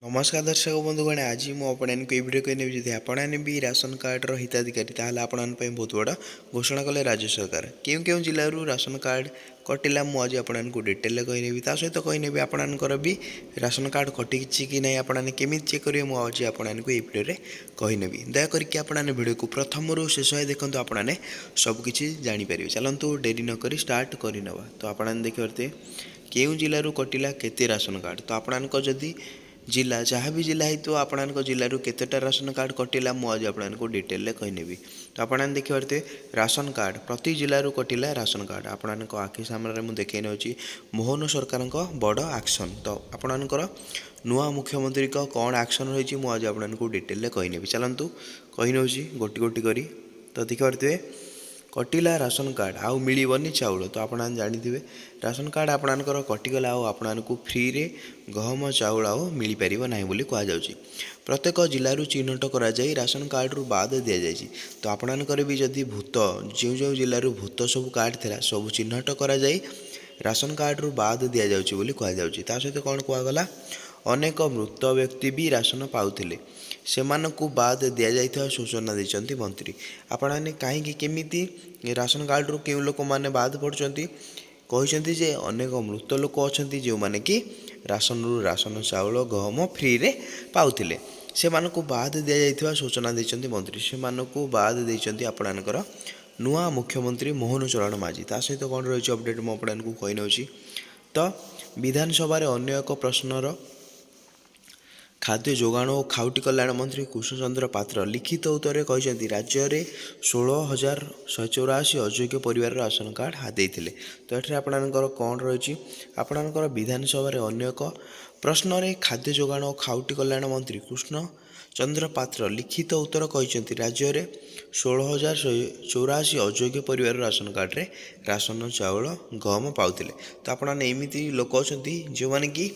नमस्कार दर्शक बंधुगण आज मुझे भिडियो कहने जब आपने भी राशन कार्डर हिताधिकारी ताल आप बहुत बड़ा घोषणा कले राज्य सरकार क्यों क्यों जिलूर राशन कार्ड कटिला मुझे आपको डिटेल कहनेबी सहित कहनेबी आपणकर भी राशन कार्ड कटि कि नहीं आपने केमी चेक करेंगे मुझे आपको ये भिडियो कहनेबी दयाकोरी आपने भिडियो को प्रथम रू शेष देखो आपने सबकि जापर चलतु डेरी नक स्टार्ट करना तो आपने देखिए केउ जिलूर कटिला केते राशन कार्ड तो आपको जदि जिला जहाँ भी जिला है तो आपको जिलूर केतेटा राशन कार्ड कटिला मुझे आपको डिटेल कहनेबी तो आपने देखिए राशन कार्ड प्रति जिलूर कटिला राशन कार्ड आपको आखि सामने मुझे देखने मोहन सरकार बड़ एक्शन तो आपणकर नुआ मुख्यमंत्री कौन एक्शन रही मुझे आपको डिटेल कहनेबी चलतु कही गोटी गोटी करी तो देखिए कटिला राशन कार्ड आउ मिलबनी चाउल तो आप जानी राशन कार्ड आपणकर कटिगला आपको फ्री रे गहम चाउल आउ मिल पार ना बोली कहुच्छी प्रत्येक जिलूर चिन्हट कर राशन कार्ड रु बाद दि जाए तो आपणकर भी जदि भूत जो जो जिलूर भूत सब कार्ड थी सब चिन्हट कर राशन कार्ड रु बाद दि जाऊँगी कहुच्छी सहित कौन कहगला अनेक मृत व्यक्ति भी राशन पाउथिले सेमानकु बाद दि जाइथिबा सूचना देइचंती मंत्री आपने कहीं केमिति राशन कार्ड रु केउ लोक माने बाद पड़ुचंती कहते जे अनेक मृत लोक अच्छा जो मैंने कि राशन रु राशन चाउल गहम फ्री रे पाउथिले सेमानकु बाद दि जाइथिबा सूचना देइचंती मंत्री सेमानकु बाद देइचंती आपणकर नुआ मुख्यमंत्री मोहन चरण माझी ता सहित कौन रही अपडेट मुझे आपको कही नौची तो विधानसभा अन्य एक प्रश्नर खाद्य जोगाण और खाउटी कल्याण मंत्री कृष्णचंद्र पात्र लिखित उत्तर कहते राज्य में 16,184 अयोग्य परिवार राशन कार्ड हाथी तो ये आपणकर कौन रही आपणकर विधानसभा अन्य एक प्रश्न खाद्य जोगाण और खाउटी कल्याण मंत्री कृष्णचंद्र पात्र लिखित उत्तर कहते राज्य में 16,184 अयोग्य परिवार राशन कार्ड रे राशन चाउल गहम पाउथिले तो आपने एमती लोक अच्छा जो मैंने कि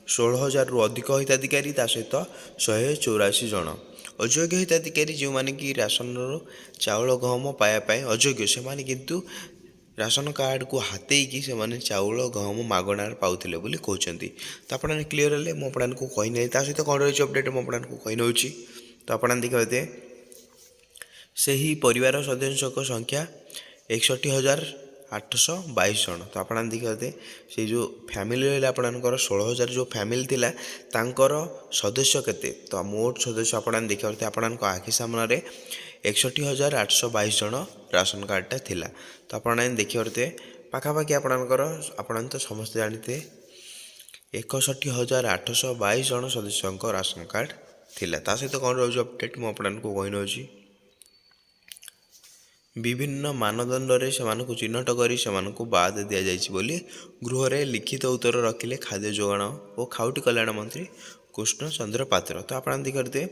16,000 रु अधिक हिताधिकारी सहित 184 जन अयोग्य हिताधिकारी जो मैंने कि राशन चाउल गहम पायापाई अयोग्य से माने किंतु राशन कार्ड को हाथेकी से चाउल गहम मागणार पाउथिले बोली कहते तो आपने क्लीयर हेल्ले मुझे आपको कही सहित कौन रही अपडेट मुझे आपको कही नौ तो आपने देखिए से ही परिवार सदस्यों संख्या 61,822 जन तो आपने देखिए से जो फैमिली रहा आपणकर 16,000 जो फैमिली थिला तांकर सदस्य केते तो मोट सदस्य आपने देखिए आपण आखि सामने 61,822 जन राशन कार्डटा थिला तो आपने देखिए पाखापाखि आपणकर आपन तो समस्त जानते 61,822 जन सदस्यों राशन कार्ड थिला ता सहित कौन रही अपडेट मुझे आपको कही नौ विभिन्न मानदंड से चिन्हट कर बाद दि जाइए गृह रे लिखित उत्तर रखिले खाद्य जोगाण और खाउटी कल्याण मंत्री कृष्णचंद्र पात्र तो आप देखते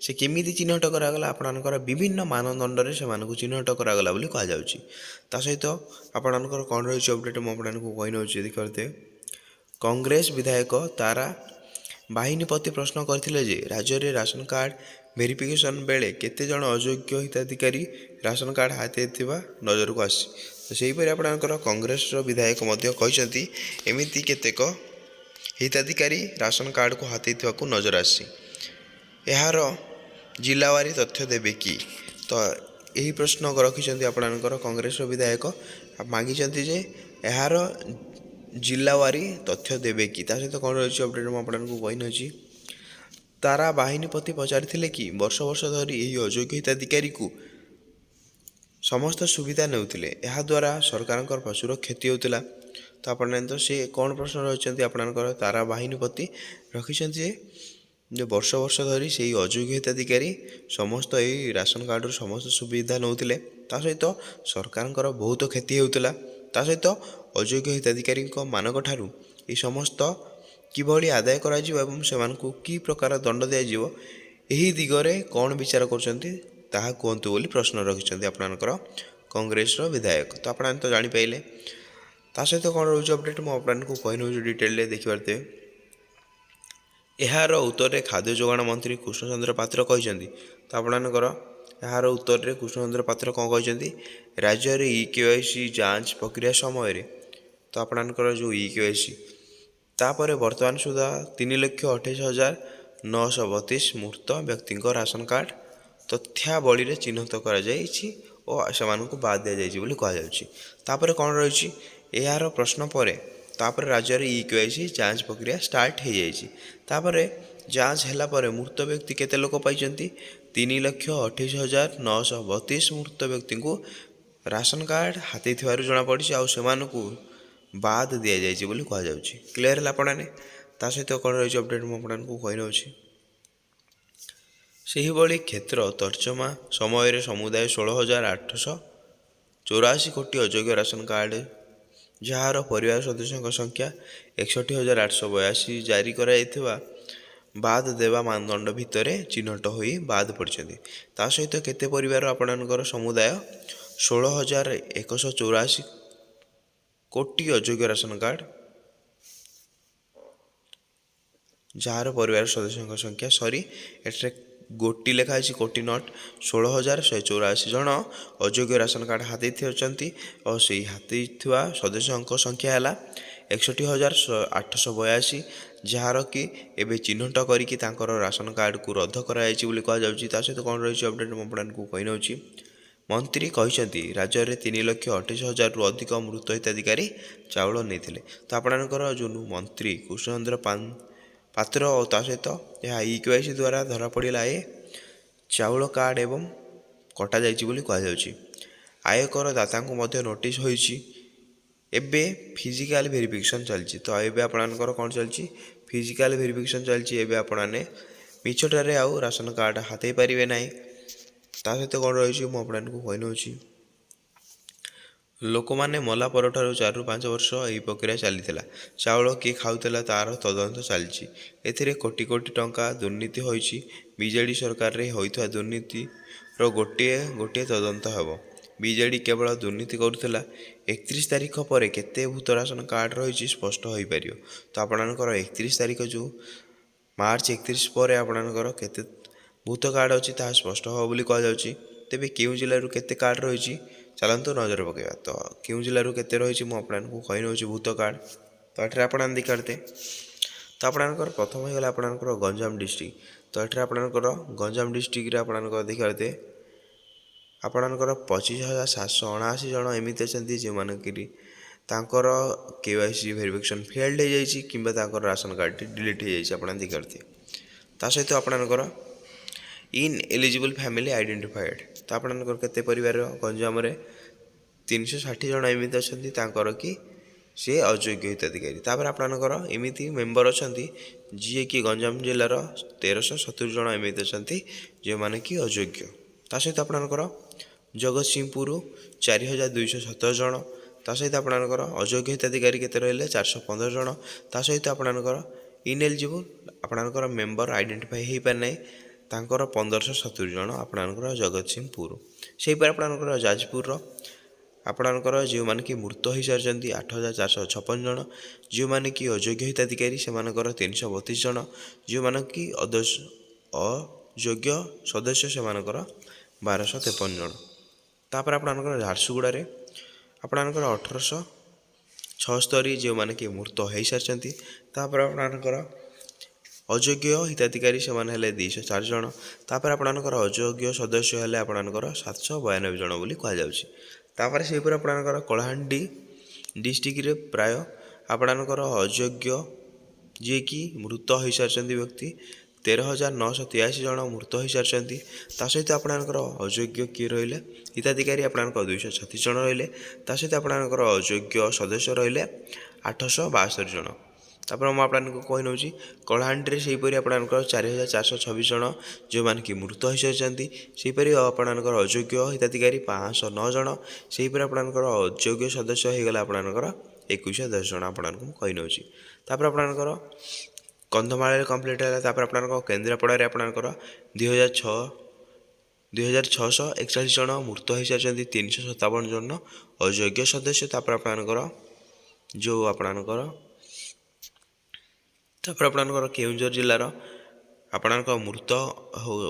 से केमी चिन्हट करागला आपणकर विभिन्न मानदंड से चिन्हट करागला कहुच्छी सहित आपणकर कौन रही अपडेट मुझे आपको कही नौ देखते कांग्रेस विधायक तारा बाहिनीपति प्रश्न करथिले जे राज्य रे राशन कार्ड वेरिफिकेशन बेले केते जन अयोग्य हिताधिकारी राशन कार्ड हाथे नजर को आसी तो सेहीपरि आपणकर कांग्रेस विधायक कहते एमती केतेक हिताधिकारी राशन कार्ड को हाथी को नजर आसी यार जिलावारी तथ्य देवे कि तो यही प्रश्न रखिंट आपणकर कांग्रेस विधायक मागिंट जे यार जिलावारी तथ्य देवे कि सहित कौन रही अपडेट मुझे कही नौची तारा बाहिनीपति पचारि कि वर्ष वर्ष धरी यही अयोग्य हिताधिकारी को समस्त सुविधा नेउथिले यह द्वारा सरकार प्रचुर क्षति होता तो आपने तो सी कौन प्रश्न रही आपणकर तारा बाहिनीपति रखिंट जो वर्ष वर्ष धरी से अयोग्य हिताधिकारी समस्त यही राशन कार्ड समस्त सुविधा नौथिले सहित सरकार बहुत क्षति होता सहित अयोग्य हिताधिकारी मानक ठारू ये समस्त किभली आदाय करा एवं सेमानकु की प्रकार दंड दिज्व यही दिगरे कौन विचार करछंती ताहा कहतु बोली प्रश्न रखिंट आपणकर कांग्रेस विधायक तो आपने तो जापारे ता सहित कौन रही अपडेट मुझे कही नौ डिटेल देखिए यार उत्तर खाद्य जोगाण मंत्री कृष्णचंद्र पात्र कहते तो आपणकर यार उत्तर कृष्णचंद्र पात्र कौन कहते राज्य में EKYC जांच प्रक्रिया समय तो आपणकर जो EKYC तापर वर्तमान सुधा 3,28,000 932 ମୃତ ବ୍ୟକ୍ତିଙ୍କ ରାସନ କାର୍ଡ଼ ତଥ୍ୟାବଳୀରେ ଚିହ୍ନଟ କରାଯାଇଛି ଓ ସେମାନଙ୍କୁ ବାଦ ଦିଆଯାଇଛି ବୋଲି କୁହାଯାଉଛି। ତାପରେ କ'ଣ ରହିଛି, ଏହାର ପ୍ରଶ୍ନ ପରେ ତାପରେ ରାଜ୍ୟରେ EKYC ଯାଞ୍ଚ ପ୍ରକ୍ରିୟା ଷ୍ଟାର୍ଟ ହୋଇଯାଇଛି। ତାପରେ ଯାଞ୍ଚ ହେଲା ପରେ ମୃତ ବ୍ୟକ୍ତି କେତେ ଲୋକ ପାଇଛନ୍ତି? 3,28,932 ମୃତ ବ୍ୟକ୍ତିଙ୍କୁ ରାସନ କାର୍ଡ଼ ହାତେଇ ଥିବାରୁ ଜଣାପଡ଼ିଛି, ଆଉ ସେମାନଙ୍କୁ ବାଦ ଦିଆଯାଇଛି ବୋଲି କୁହାଯାଉଛି। କ୍ଲିୟର ହେଲା ଆପଣମାନେ? ତା ସହିତ କ'ଣ ରହିଛି ଅପଡ଼େଟ୍ ମୁଁ ଆପଣଙ୍କୁ କହିନେଉଛି। ସେହିଭଳି କ୍ଷେତ୍ର ତର୍ଜମା ସମୟରେ ସମୁଦାୟ 16,884 କୋଟି ଅଯୋଗ୍ୟ ରାସନ କାର୍ଡ଼ ଯାହାର ପରିବାର ସଦସ୍ୟଙ୍କ ସଂଖ୍ୟା 61,882 ଜାରି କରାଯାଇଥିବା ବାଦ ଦେବା ମାନଦଣ୍ଡ ଭିତରେ ଚିହ୍ନଟ ହୋଇ ବାଦ ପଡ଼ିଛନ୍ତି। ତା ସହିତ କେତେ ପରିବାର ଆପଣଙ୍କର ସମୁଦାୟ 16,184 କୋଟି ଅଯୋଗ୍ୟ ରାସନ କାର୍ଡ଼ ଯାହାର ପରିବାର ସଦସ୍ୟଙ୍କ ସଂଖ୍ୟା ଏଠାରେ ଗୋଟି ଲେଖା ହେଇଛି କୋଟି ନଟ୍ 16,184 ଜଣ ଅଯୋଗ୍ୟ ରାସନ କାର୍ଡ଼ ହାତେଇ ଥାଉଛନ୍ତି ଓ ସେହି ହାତେଇ ଥିବା ସଦସ୍ୟଙ୍କ ସଂଖ୍ୟା ହେଲା 61,882 ଯାହାର କି ଏବେ ଚିହ୍ନଟ କରିକି ତାଙ୍କର ରାସନ କାର୍ଡ଼କୁ ରଦ୍ଦ କରାଯାଇଛି ବୋଲି କୁହାଯାଉଛି। ତା ସହିତ କ'ଣ ରହିଛି ଅପଡ଼େଟ୍ ମୁଁ ଆପଣଙ୍କୁ କହିନେଉଛି। ମନ୍ତ୍ରୀ କହିଛନ୍ତି ରାଜ୍ୟରେ 3,28,000ରୁ ଅଧିକ ମୃତ ହିତାଧିକାରୀ ଚାଉଳ ନେଇଥିଲେ। ତ ଆପଣଙ୍କର ଯେଉଁ ମନ୍ତ୍ରୀ କୃଷ୍ଣଚନ୍ଦ୍ର ପାତ୍ର ଓ ତା ସହିତ ଏହା EKYC ଦ୍ୱାରା ଧରାପଡ଼ିଲା ଚାଉଳ କାର୍ଡ଼ ଏବଂ କଟାଯାଇଛି ବୋଲି କୁହାଯାଉଛି। ଆୟକର ଦାତାଙ୍କୁ ମଧ୍ୟ ନୋଟିସ୍ ହୋଇଛି। ଏବେ ଫିଜିକାଲ ଭେରିଫିକେସନ୍ ଚାଲିଛି। ତ ଏବେ ଆପଣଙ୍କର କ'ଣ ଚାଲିଛି? ଫିଜିକାଲ ଭେରିଫିକେସନ୍ ଚାଲିଛି। ଏବେ ଆପଣମାନେ ମିଛଟାରେ ଆଉ ରାସନ କାର୍ଡ଼ ହାତେଇ ପାରିବେ ନାହିଁ। ତା ସହିତ କ'ଣ ରହିଛି ମୁଁ ଆପଣଙ୍କୁ କହିନେଉଛି। ଲୋକମାନେ ମଲା ପରଠାରୁ 4ରୁ 5 ବର୍ଷ ଏହି ପ୍ରକ୍ରିୟା ଚାଲିଥିଲା। ଚାଉଳ କିଏ ଖାଉଥିଲା ତାର ତଦନ୍ତ ଚାଲିଛି। ଏଥିରେ କୋଟି କୋଟି ଟଙ୍କା ଦୁର୍ନୀତି ହୋଇଛି। ବିଜେଡ଼ି ସରକାରରେ ହୋଇଥିବା ଦୁର୍ନୀତିର ଗୋଟିଏ ତଦନ୍ତ ହେବ। ବିଜେଡ଼ି କେବଳ ଦୁର୍ନୀତି କରୁଥିଲା। 31 ତାରିଖ ପରେ କେତେ ଭୂତ ରାସନ କାର୍ଡ଼ ରହିଛି ସ୍ପଷ୍ଟ ହୋଇପାରିବ। ତ ଆପଣଙ୍କର 31 ତାରିଖ ଯେଉଁ ମାର୍ଚ୍ଚ 31 ପରେ ଆପଣଙ୍କର କେତେ ଭୂତ କାର୍ଡ଼ ଅଛି ତାହା ସ୍ପଷ୍ଟ ହେବ ବୋଲି କୁହାଯାଉଛି। ତେବେ କେଉଁ ଜିଲ୍ଲାରୁ କେତେ କାର୍ଡ଼ ରହିଛି ଚାଲନ୍ତୁ ନଜର ପକାଇବା। ତ କେଉଁ ଜିଲ୍ଲାରୁ କେତେ ରହିଛି ମୁଁ ଆପଣଙ୍କୁ କହିନେଉଛି ଭୂତ କାର୍ଡ଼। ତ ଏଠାରେ ଆପଣ ଦେଖିପାରିବେ। ତ ଆପଣଙ୍କର ପ୍ରଥମ ହୋଇଗଲା ଆପଣଙ୍କର ଗଞ୍ଜାମ ଡିଷ୍ଟ୍ରିକ୍ଟ। ତ ଏଠାରେ ଆପଣଙ୍କର ଗଞ୍ଜାମ ଡିଷ୍ଟ୍ରିକ୍ଟରେ ଆପଣଙ୍କର ଦେଖିପାରିବେ ଆପଣଙ୍କର 25,779 ଜଣ ଏମିତି ଅଛନ୍ତି ଯେଉଁମାନେ କି ତାଙ୍କର KYC ଭେରିଫିକେସନ୍ ଫେଲ୍ଡ ହୋଇଯାଇଛି କିମ୍ବା ତାଙ୍କର ରାସନ କାର୍ଡ଼ଟି ଡିଲିଟ୍ ହୋଇଯାଇଛି ଆପଣ ଦେଖିପାରିବେ। ତା ସହିତ ଆପଣଙ୍କର ଇନ୍ଏଲିଜିବଲ୍ ଫ୍ୟାମିଲି ଆଇଡେଣ୍ଟିଫାଏଡ଼। ତ ଆପଣଙ୍କର କେତେ ପରିବାର ଗଞ୍ଜାମରେ 360 ଜଣ ଏମିତି ଅଛନ୍ତି ତାଙ୍କର କି ସେ ଅଯୋଗ୍ୟ ହିତାଧିକାରୀ। ତାପରେ ଆପଣଙ୍କର ଏମିତି ମେମ୍ବର ଅଛନ୍ତି ଯିଏକି ଗଞ୍ଜାମ ଜିଲ୍ଲାର 1,370 ଜଣ ଏମିତି ଅଛନ୍ତି ଯେଉଁମାନେ କି ଅଯୋଗ୍ୟ। ତା ସହିତ ଆପଣଙ୍କର ଜଗତସିଂହପୁର 4,217 ଜଣ। ତା ସହିତ ଆପଣଙ୍କର ଅଯୋଗ୍ୟ ହିତାଧିକାରୀ କେତେ ରହିଲେ 415 ଜଣ। ତା ସହିତ ଆପଣଙ୍କର ଇନ୍ଏଲିଜିବଲ୍ ଆପଣଙ୍କର ମେମ୍ବର ଆଇଡେଣ୍ଟିଫାଇ ହୋଇପାରେ ନାହିଁ ତାଙ୍କର 1,570 ଜଣ ଆପଣଙ୍କର ଜଗତସିଂହପୁର। ସେହିପରି ଆପଣଙ୍କର ଯାଜପୁରର ଆପଣଙ୍କର ଯେଉଁମାନେ କି ମୃତ ହୋଇସାରିଛନ୍ତି 8,456 ଜଣ। ଯେଉଁମାନେ କି ଅଯୋଗ୍ୟ ହିତାଧିକାରୀ ସେମାନଙ୍କର 332 ଜଣ। ଯେଉଁମାନେ କି ଅଯୋଗ୍ୟ ସଦସ୍ୟ ସେମାନଙ୍କର 1,253 ଜଣ। ତାପରେ ଆପଣଙ୍କର ଝାରସୁଗୁଡ଼ାରେ ଆପଣଙ୍କର 1,876 ଯେଉଁମାନେ କି ମୃତ ହୋଇସାରିଛନ୍ତି। ତାପରେ ଆପଣଙ୍କର ଅଯୋଗ୍ୟ ହିତାଧିକାରୀ ସେମାନେ ହେଲେ 204 ଜଣ। ତାପରେ ଆପଣଙ୍କର ଅଯୋଗ୍ୟ ସଦସ୍ୟ ହେଲେ ଆପଣଙ୍କର 792 ଜଣ ବୋଲି କୁହାଯାଉଛି। ତାପରେ ସେହିପରି ଆପଣଙ୍କର କଳାହାଣ୍ଡି ଡିଷ୍ଟ୍ରିକ୍ଟରେ ପ୍ରାୟ ଆପଣଙ୍କର ଅଯୋଗ୍ୟ ଯିଏକି ମୃତ ହୋଇସାରିଛନ୍ତି ବ୍ୟକ୍ତି 13,983 ଜଣ ମୃତ ହୋଇସାରିଛନ୍ତି। ତା ସହିତ ଆପଣଙ୍କର ଅଯୋଗ୍ୟ କିଏ ରହିଲେ ହିତାଧିକାରୀ ଆପଣଙ୍କର 236 ଜଣ ରହିଲେ। ତା ସହିତ ଆପଣଙ୍କର ଅଯୋଗ୍ୟ ସଦସ୍ୟ ରହିଲେ 872 ଜଣ। ତାପରେ ମୁଁ ଆପଣଙ୍କୁ କହିନେଉଛି କଳାହାଣ୍ଡିରେ ସେହିପରି ଆପଣଙ୍କର 4,426 ଜଣ ଯେଉଁମାନେ କି ମୃତ ହୋଇସାରିଛନ୍ତି। ସେହିପରି ଆପଣଙ୍କର ଅଯୋଗ୍ୟ ହିତାଧିକାରୀ 509 ଜଣ। ସେହିପରି ଆପଣଙ୍କର ଅଯୋଗ୍ୟ ସଦସ୍ୟ ହୋଇଗଲା ଆପଣଙ୍କର 2,010 ଜଣ ଆପଣଙ୍କୁ ମୁଁ କହିନେଉଛି। ତାପରେ ଆପଣଙ୍କର କନ୍ଧମାଳରେ କମ୍ପ୍ଲିଟ୍ ହେଲା। ତାପରେ ଆପଣଙ୍କ କେନ୍ଦ୍ରାପଡ଼ାରେ ଆପଣଙ୍କର 2,641 ଜଣ ମୃତ ହୋଇସାରିଛନ୍ତି। 357 ଜଣ ଅଯୋଗ୍ୟ ସଦସ୍ୟ। ତାପରେ ଆପଣଙ୍କର କେଉଁଝର ଜିଲ୍ଲାର ଆପଣଙ୍କ ମୃତ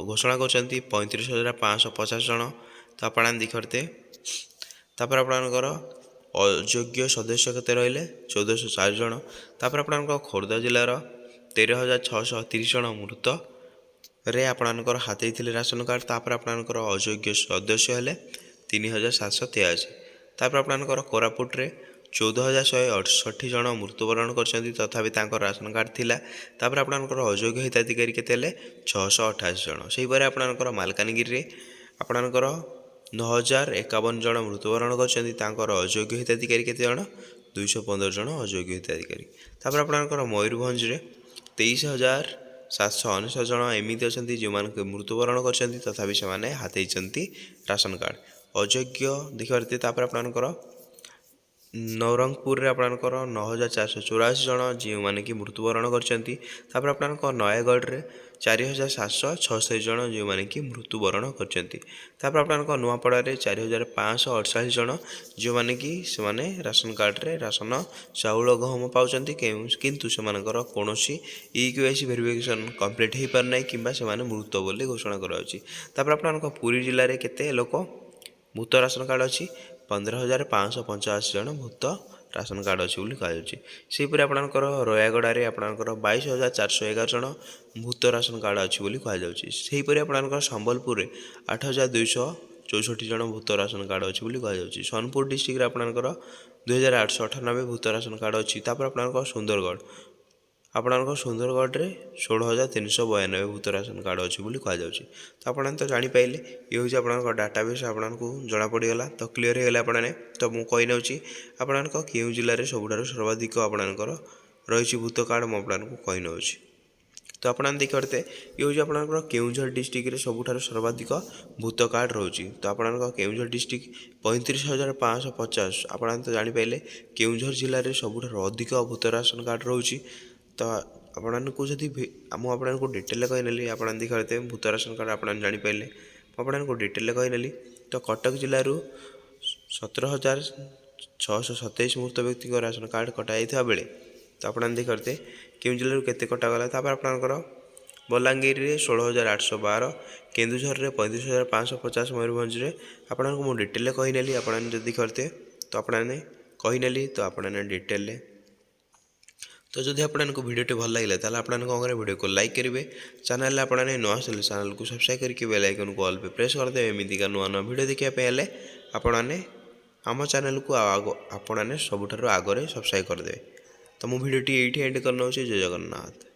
ଘୋଷଣା କରୁଛନ୍ତି 35,550 ଜଣ। ତ ଆପଣ ଦେଖିପାରିବେ। ତାପରେ ଆପଣଙ୍କର ଅଯୋଗ୍ୟ ସଦସ୍ୟ କେତେ ରହିଲେ 1,404 ଜଣ। ତାପରେ ଆପଣଙ୍କ ଖୋର୍ଦ୍ଧା ଜିଲ୍ଲାର 13,630 ଜଣ ମୃତରେ ଆପଣଙ୍କର ହାତେଇ ଥିଲେ ରାସନ କାର୍ଡ଼। ତାପରେ ଆପଣଙ୍କର ଅଯୋଗ୍ୟ ସଦସ୍ୟ ହେଲେ 3,783। ତାପରେ ଆପଣଙ୍କର କୋରାପୁଟରେ 14,168 ଜଣ ମୃତ୍ୟୁବରଣ କରିଛନ୍ତି, ତଥାପି ତାଙ୍କର ରାସନ କାର୍ଡ଼ ଥିଲା। ତାପରେ ଆପଣଙ୍କର ଅଯୋଗ୍ୟ ହିତାଧିକାରୀ କେତେ ହେଲେ 688 ଜଣ। ସେହିପରି ଆପଣଙ୍କର ମାଲକାନଗିରିରେ ଆପଣଙ୍କର 9,051 ଜଣ ମୃତ୍ୟୁବରଣ କରିଛନ୍ତି, ତାଙ୍କର ଅଯୋଗ୍ୟ ହିତାଧିକାରୀ କେତେ ଜଣ? 215 ଜଣ ଅଯୋଗ୍ୟ ହିତାଧିକାରୀ। ତାପରେ ଆପଣଙ୍କର ମୟୂରଭଞ୍ଜରେ 23,799 ଜଣ ଏମିତି ଅଛନ୍ତି ଯେଉଁମାନେ ମୃତ୍ୟୁବରଣ କରିଛନ୍ତି, ତଥାପି ସେମାନେ ହାତେଇଛନ୍ତି ରାସନ କାର୍ଡ଼। ଅଯୋଗ୍ୟ ଦେଖିପାରୁଥିବେ। ତାପରେ ଆପଣଙ୍କର ନବରଙ୍ଗପୁରରେ ଆପଣଙ୍କର 9,484 ଜଣ ଯେଉଁମାନେ କି ମୃତ୍ୟୁବରଣ କରିଛନ୍ତି। ତାପରେ ଆପଣଙ୍କ ନୟାଗଡ଼ରେ 4,766 ଜଣ ଯେଉଁମାନେ କି ମୃତ୍ୟୁବରଣ କରିଛନ୍ତି। ତାପରେ ଆପଣଙ୍କ ନୂଆପଡ଼ାରେ 4,548 ଜଣ ଯେଉଁମାନେ କି ସେମାନେ ରାସନ କାର୍ଡ଼ରେ ରାସନ ଚାଉଳ ଗହମ ପାଉଛନ୍ତି, କିନ୍ତୁ ସେମାନଙ୍କର କୌଣସି EKYC ଭେରିଫିକେସନ୍ କମ୍ପ୍ଲିଟ୍ ହୋଇପାରୁନାହିଁ କିମ୍ବା ସେମାନେ ମୃତ ବୋଲି ଘୋଷଣା କରାଯାଉଛି। ତାପରେ ଆପଣଙ୍କ ପୁରୀ ଜିଲ୍ଲାରେ କେତେ ଲୋକ ଭୂତ ରାସନ କାର୍ଡ଼ ଅଛି? 15,585 ଜଣ ଭୂତ ରାସନ କାର୍ଡ଼ ଅଛି ବୋଲି କୁହାଯାଉଛି। ସେହିପରି ଆପଣଙ୍କର ନୟାଗଡ଼ରେ ଆପଣଙ୍କର 22,411 ଜଣ ଭୂତ ରାସନ କାର୍ଡ଼ ଅଛି ବୋଲି କୁହାଯାଉଛି। ସେହିପରି ଆପଣଙ୍କର ସମ୍ବଲପୁରରେ 8,264 ଜଣ ଭୂତ ରାସନ କାର୍ଡ଼ ଅଛି ବୋଲି କୁହାଯାଉଛି। ସୋନପୁର ଡିଷ୍ଟ୍ରିକ୍ଟରେ ଆପଣଙ୍କର 2,898 ଭୂତ ରାସନ କାର୍ଡ଼ ଅଛି। ତାପରେ ଆପଣଙ୍କର ସୁନ୍ଦରଗଡ଼ରେ 16,392 ଭୂତ ରାସନ କାର୍ଡ଼ ଅଛି ବୋଲି କୁହାଯାଉଛି। ତ ଆପଣ ତ ଜାଣିପାରିଲେ, ଇଏ ହେଉଛି ଆପଣଙ୍କ ଡାଟାବେସ୍ ଆପଣଙ୍କୁ ଜଣାପଡ଼ିଗଲା। ତ କ୍ଲିୟର ହେଇଗଲା ଆପଣମାନେ। ତ ମୁଁ କହିନେଉଛି ଆପଣଙ୍କ କେଉଁ ଜିଲ୍ଲାରେ ସବୁଠାରୁ ସର୍ବାଧିକ ଆପଣଙ୍କର ରହିଛି ଭୂତ କାର୍ଡ଼, ମୁଁ ଆପଣଙ୍କୁ କହିନେଉଛି। ତ ଆପଣ ଦେଖିପାରୁଥିବେ, ଇଏ ହେଉଛି ଆପଣଙ୍କର କେଉଁଝର ଡିଷ୍ଟ୍ରିକ୍ଟରେ ସବୁଠାରୁ ସର୍ବାଧିକ ଭୂତ କାର୍ଡ଼ ରହୁଛି। ତ ଆପଣଙ୍କ କେଉଁଝର ଡିଷ୍ଟ୍ରିକ୍ଟ 35,550। ଆପଣ ତ ଜାଣିପାରିଲେ କେଉଁଝର ଜିଲ୍ଲାରେ ସବୁଠାରୁ ଅଧିକ ଭୂତ ରାସନ କାର୍ଡ଼ ରହୁଛି। ତ ଆପଣଙ୍କୁ ଯଦି ମୁଁ ଆପଣଙ୍କୁ ଡିଟେଲରେ କହିନେଲି, ଆପଣ ଦେଖିପାରୁଥିବେ ଭୂତ ରାସନ କାର୍ଡ଼ ଆପଣ ଜାଣିପାରିଲେ। ମୁଁ ଆପଣଙ୍କୁ ଡିଟେଲରେ କହିନେଲି। ତ କଟକ ଜିଲ୍ଲାରୁ 17,627 ମୃତ ବ୍ୟକ୍ତିଙ୍କ ରାସନ କାର୍ଡ଼ କଟାଯାଇଥିବା ବେଳେ, ତ ଆପଣ ଦେଖିପାରୁଥିବେ କେଉଁ ଜିଲ୍ଲାରୁ କେତେ କଟାଗଲା। ତାପରେ ଆପଣଙ୍କର ବଲାଙ୍ଗୀରରେ 16,812, କେନ୍ଦୁଝରରେ 35,550, ମୟୂରଭଞ୍ଜରେ ଆପଣଙ୍କୁ ମୁଁ ଡିଟେଲରେ କହିନେଲି। ଆପଣ ଯଦି ଦେଖିପାରୁଥିବେ, ତ ଆପଣମାନେ କହିନେଲି, ତ ଆପଣମାନେ ଡିଟେଲରେ। ତ ଯଦି ଆପଣଙ୍କୁ ଭିଡ଼ିଓଟି ଭଲ ଲାଗିଲା ତାହେଲେ ଆପଣମାନେ କ'ଣ କରିବେ, ଭିଡ଼ିଓକୁ ଲାଇକ୍ କରିବେ। ଚ୍ୟାନେଲରେ ଆପଣମାନେ ନୂଆ ଆସିଲେ ଚ୍ୟାନେଲକୁ ସବସ୍କ୍ରାଇବ୍ କରିକି ବେଲ୍ ଆଇକନ୍କୁ ଅଲ୍ ପେ ପ୍ରେସ୍ କରିଦେବେ। ଏମିତିକା ନୂଆ ନୂଆ ଭିଡ଼ିଓ ଦେଖିବା ପାଇଁ ହେଲେ ଆପଣମାନେ ଆମ ଚ୍ୟାନେଲକୁ ଆପଣମାନେ ସବୁଠାରୁ ଆଗରେ ସବସ୍କ୍ରାଇବ୍ କରିଦେବେ। ତ ମୁଁ ଭିଡ଼ିଓଟି ଏଇଠି ଏଣ୍ଡ କରିନେଉଛି। ଜୟ ଜଗନ୍ନାଥ।